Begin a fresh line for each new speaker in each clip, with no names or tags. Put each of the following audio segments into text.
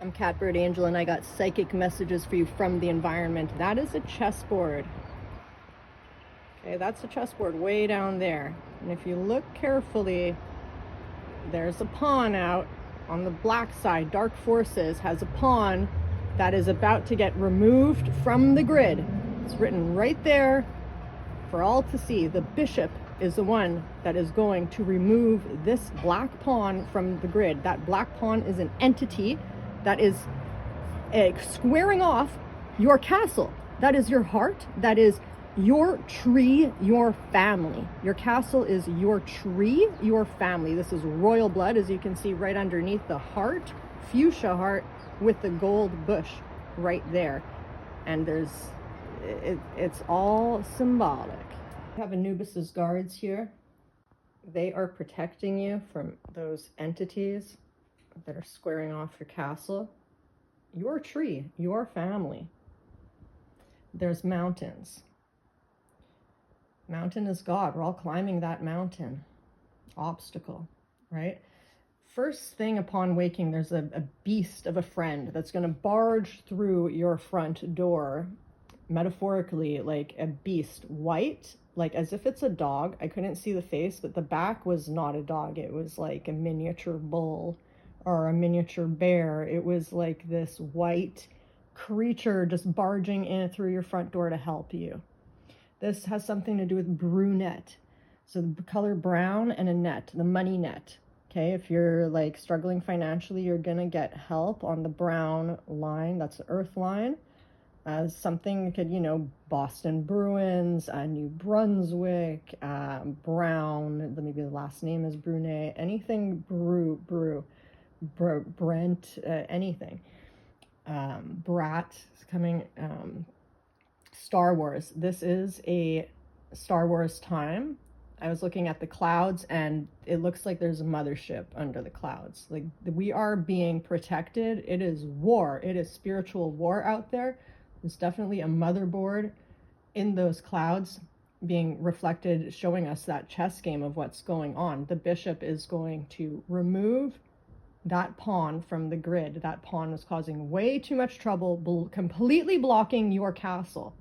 I'm Catbird Angel, and I got psychic messages for you from the environment. That is a chessboard. Okay, that's a chessboard way down there. And if you look carefully, there's a pawn out on the black side. Dark Forces has a pawn that is about to get removed from the grid. It's written right there for all to see. The bishop is the one that is going to remove this black pawn from the grid. That black pawn is an entity that is squaring off your castle. That is your heart. That is your tree, your family. Your castle is your tree, your family. This is royal blood, as you can see right underneath the heart, fuchsia heart with the gold bush right there. And it's all symbolic. We have Anubis's guards here. They are protecting you from those entities that are squaring off your castle, your tree, your family. There's mountains. Mountain is God. We're all climbing that mountain. Obstacle, right? First thing upon waking, there's a beast of a friend that's going to barge through your front door, metaphorically, like a beast, white, like as if it's a dog. I couldn't see the face, but the back was not a dog. It was like a miniature bull or a miniature bear. It was like this white creature just barging in through your front door to help you. This has something to do with brunette. So the color brown and a net, the money net. Okay, if you're like struggling financially, you're gonna get help on the brown line. That's the earth line. Something could, Boston Bruins, New Brunswick, Brown, maybe the last name is Brunet, anything Brent, anything. Brat is coming. Star Wars. This is a Star Wars time. I was looking at the clouds and it looks like there's a mothership under the clouds. Like we are being protected. It is war. It is spiritual war out there. There's definitely a motherboard in those clouds being reflected, showing us that chess game of what's going on. The bishop is going to remove that pawn from the grid. That pawn was causing way too much trouble, completely blocking your castle.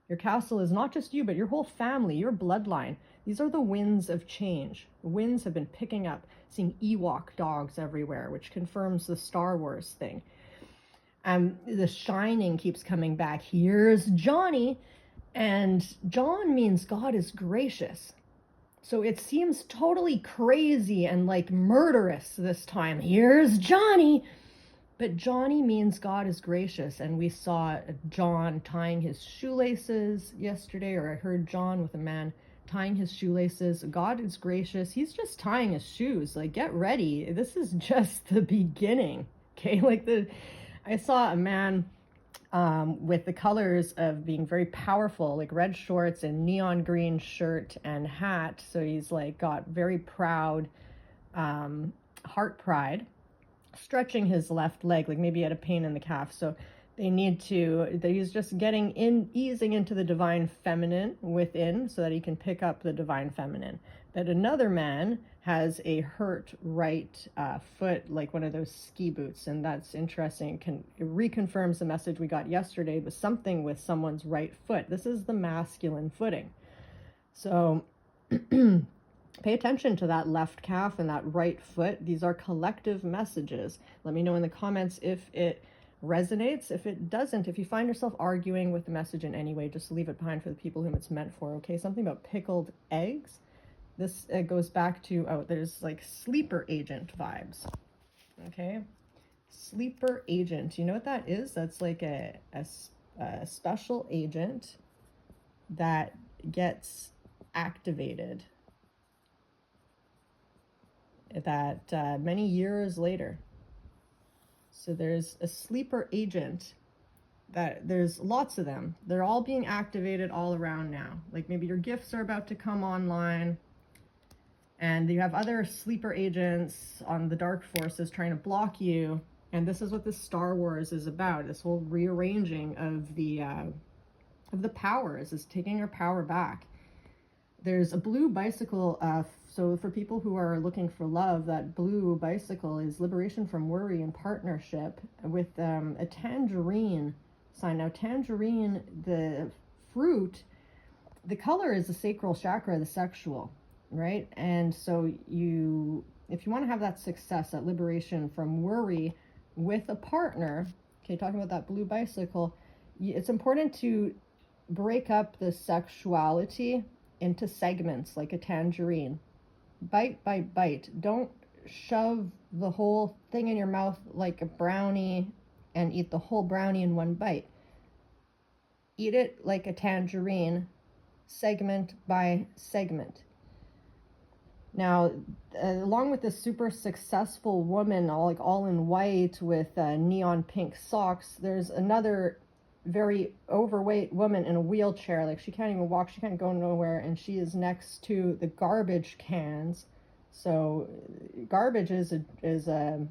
Your castle is not just you, but your whole family, your bloodline. These are the winds of change. The winds have been picking up, seeing Ewok dogs everywhere, which confirms the Star Wars thing. The Shining keeps coming back. Here's Johnny. And John means God is gracious. So it seems totally crazy and like murderous this time. Here's Johnny. But Johnny means God is gracious. And we saw John tying his shoelaces yesterday, or I heard John with a man tying his shoelaces. God is gracious. He's just tying his shoes. Like, get ready. This is just the beginning. Okay, I saw a man with the colors of being very powerful, like red shorts and neon green shirt and hat. So he's like got very proud heart pride, stretching his left leg, like maybe he had a pain in the calf. So he's just easing into the divine feminine within so that he can pick up the divine feminine. But another man has a hurt right foot, like one of those ski boots. And that's interesting. It reconfirms the message we got yesterday, but something with someone's right foot. This is the masculine footing. So pay attention to that left calf and that right foot. These are collective messages. Let me know in the comments if it resonates. If it doesn't, if you find yourself arguing with the message in any way, just leave it behind for the people whom it's meant for. Okay, something about pickled eggs. This goes back to, there's like sleeper agent vibes. Okay, sleeper agent. You know what that is? That's like a special agent that gets activated that many years later. So there's a sleeper agent that there's lots of them. They're all being activated all around now. Like maybe your gifts are about to come online and you have other sleeper agents on the dark forces trying to block you. And this is what this Star Wars is about. This whole rearranging of the powers is taking our power back. There's a blue bicycle. So for people who are looking for love, that blue bicycle is liberation from worry and partnership with a tangerine sign. Now, tangerine, the fruit, the color is the sacral chakra, the sexual, right? And so if you want to have that success, that liberation from worry with a partner, okay, talking about that blue bicycle, it's important to break up the sexuality into segments like a tangerine. Bite by bite. Don't shove the whole thing in your mouth like a brownie and eat the whole brownie in one bite. Eat it like a tangerine, segment by segment. Now, along with this super successful woman, all in white with neon pink socks, there's another very overweight woman in a wheelchair. Like, she can't even walk, she can't go nowhere, and she is next to the garbage cans. So garbage is a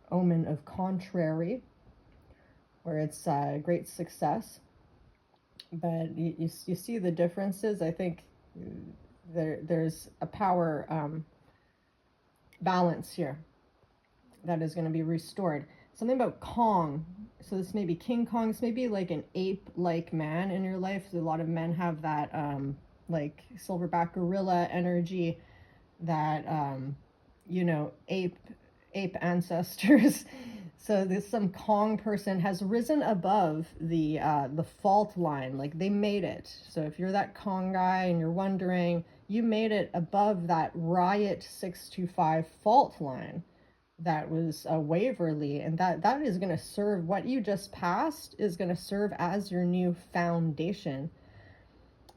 omen of contrary, where it's great success. But you see the differences. I think there's a power balance here that is going to be restored. Something about Kong. So this may be King Kong. This may be like an ape-like man in your life. So a lot of men have that like silverback gorilla energy, that ape ancestors. So there's some Kong person has risen above the fault line. Like, they made it. So if you're that Kong guy and you're wondering, you made it above that Riot 625 fault line. That was Waverly, and that is going to serve, what you just passed is going to serve as your new foundation,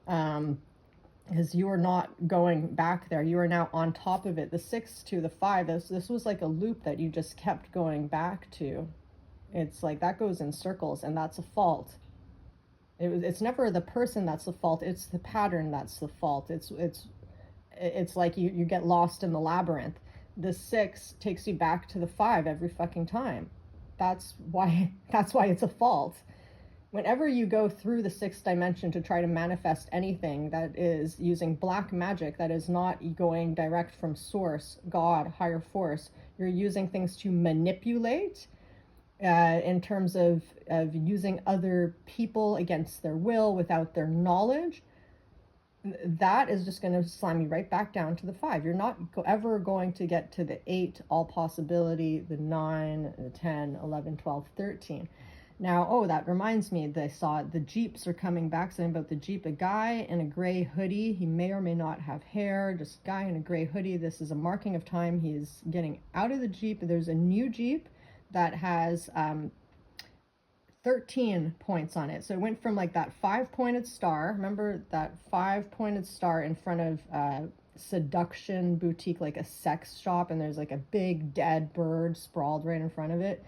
because you are not going back there. You are now on top of it. The 6 to the 5, this was like a loop that you just kept going back to. It's like that goes in circles, and that's a fault. It's never the person that's the fault, it's the pattern that's the fault. It's like you get lost in the labyrinth. The 6 takes you back to the 5 every fucking time. That's why it's a fault. Whenever you go through the 6th dimension to try to manifest anything that is using black magic, that is not going direct from source, God, higher force, you're using things to manipulate, in terms of using other people against their will without their knowledge, that is just going to slam you right back down to the 5. You're not ever going to get to the 8, all possibility, the 9, the 10, 11, 12, 13. Now, that reminds me, I saw the Jeeps are coming back. Something about the Jeep. A guy in a gray hoodie. He may or may not have hair. Just guy in a gray hoodie. This is a marking of time. He's getting out of the Jeep. There's a new Jeep that has 13 points on it. So it went from like that 5-pointed star. Remember that 5-pointed star in front of Seduction Boutique, like a sex shop, and there's like a big dead bird sprawled right in front of it.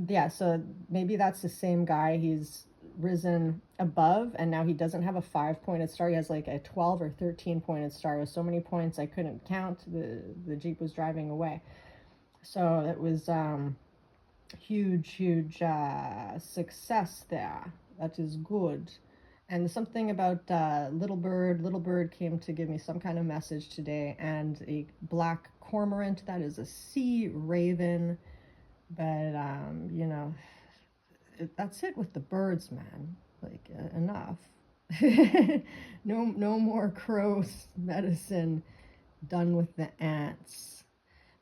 Yeah, so maybe that's the same guy. He's risen above, and now he doesn't have a 5-pointed star. He has like a 12 or 13-pointed star with so many points I couldn't count. The Jeep was driving away. So it was huge success there. That is good. And something about little bird came to give me some kind of message today, and a black cormorant, that is a sea raven. But that's it with the birds, man. Like, enough. No more crow medicine. Done with the ants.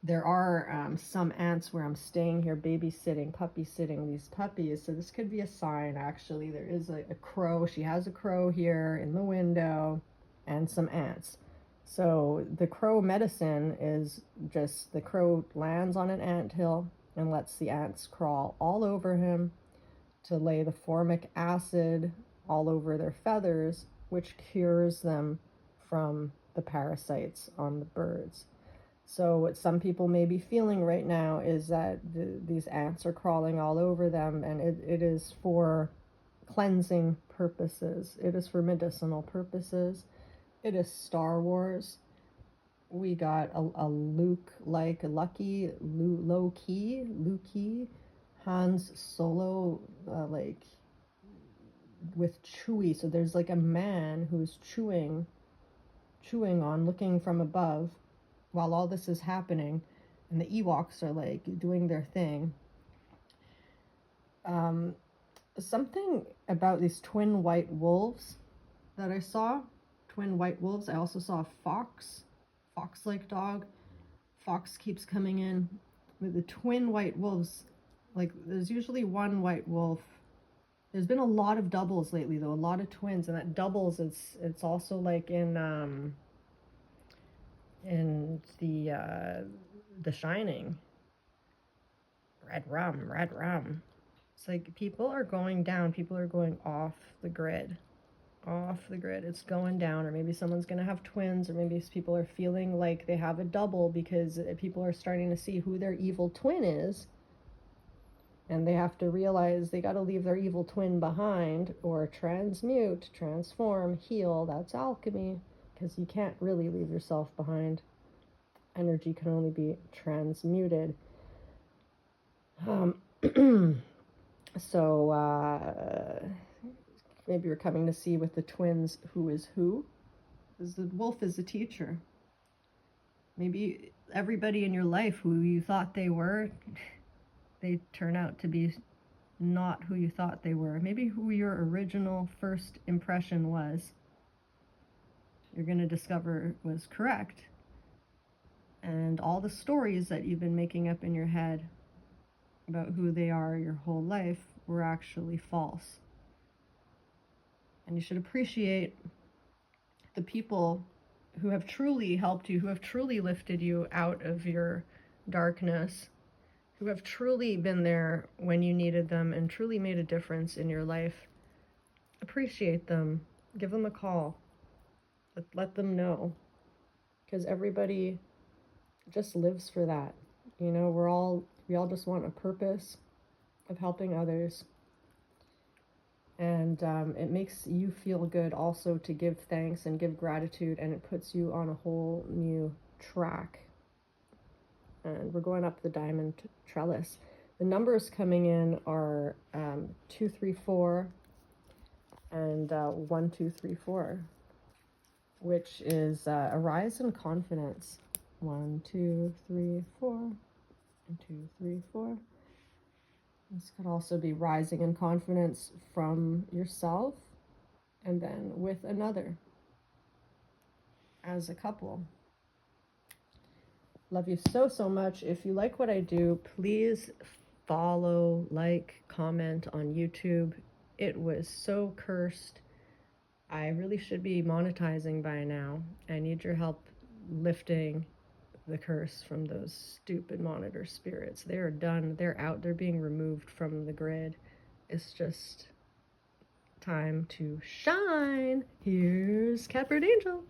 There are some ants where I'm staying here, babysitting, puppy sitting these puppies. So this could be a sign, actually. There is a crow. She has a crow here in the window, and some ants. So the crow medicine is just the crow lands on an anthill and lets the ants crawl all over him to lay the formic acid all over their feathers, which cures them from the parasites on the birds. So what some people may be feeling right now is that these ants are crawling all over them, and it is for cleansing purposes. It is for medicinal purposes. It is Star Wars. We got a Luke, like Lucky, Luke, Han's Solo, like with Chewie. So there's like a man who's chewing chewing on, looking from above while all this is happening, and the Ewoks are like doing their thing. Something about these twin white wolves that I saw. Twin white wolves. I also saw a fox-like dog. Fox keeps coming in with the twin white wolves. Like, there's usually one white wolf. There's been a lot of doubles lately, though, a lot of twins, and that doubles, it's also like in the Shining. Red rum. It's like people are going down, people are going off the grid. It's going down, or maybe someone's gonna have twins, or maybe people are feeling like they have a double because people are starting to see who their evil twin is, and they have to realize they got to leave their evil twin behind, or transmute, transform, heal. That's alchemy, because you can't really leave yourself behind. Energy can only be transmuted. So maybe you're coming to see with the twins who is who. Because the wolf is the teacher. Maybe everybody in your life who you thought they were, they turn out to be not who you thought they were. Maybe who your original first impression was, you're going to discover was correct. And all the stories that you've been making up in your head about who they are your whole life were actually false. And you should appreciate the people who have truly helped you, who have truly lifted you out of your darkness, who have truly been there when you needed them and truly made a difference in your life. Appreciate them. Give them a call. Let them know. Because everybody just lives for that. You know, we all just want a purpose of helping others. And it makes you feel good also to give thanks and give gratitude, and it puts you on a whole new track. And we're going up the diamond trellis. The numbers coming in are 234 and 1234, which is a rise in confidence. 1, 2, 3, 4, and 2, 3, 4. This could also be rising in confidence from yourself and then with another as a couple. Love you so, so much. If you like what I do, please follow, like, comment on YouTube. It was so cursed. I really should be monetizing by now. I need your help lifting the curse from those stupid monitor spirits. They're done. They're out. They're being removed from the grid. It's just time to shine. Here's Catbird Angel.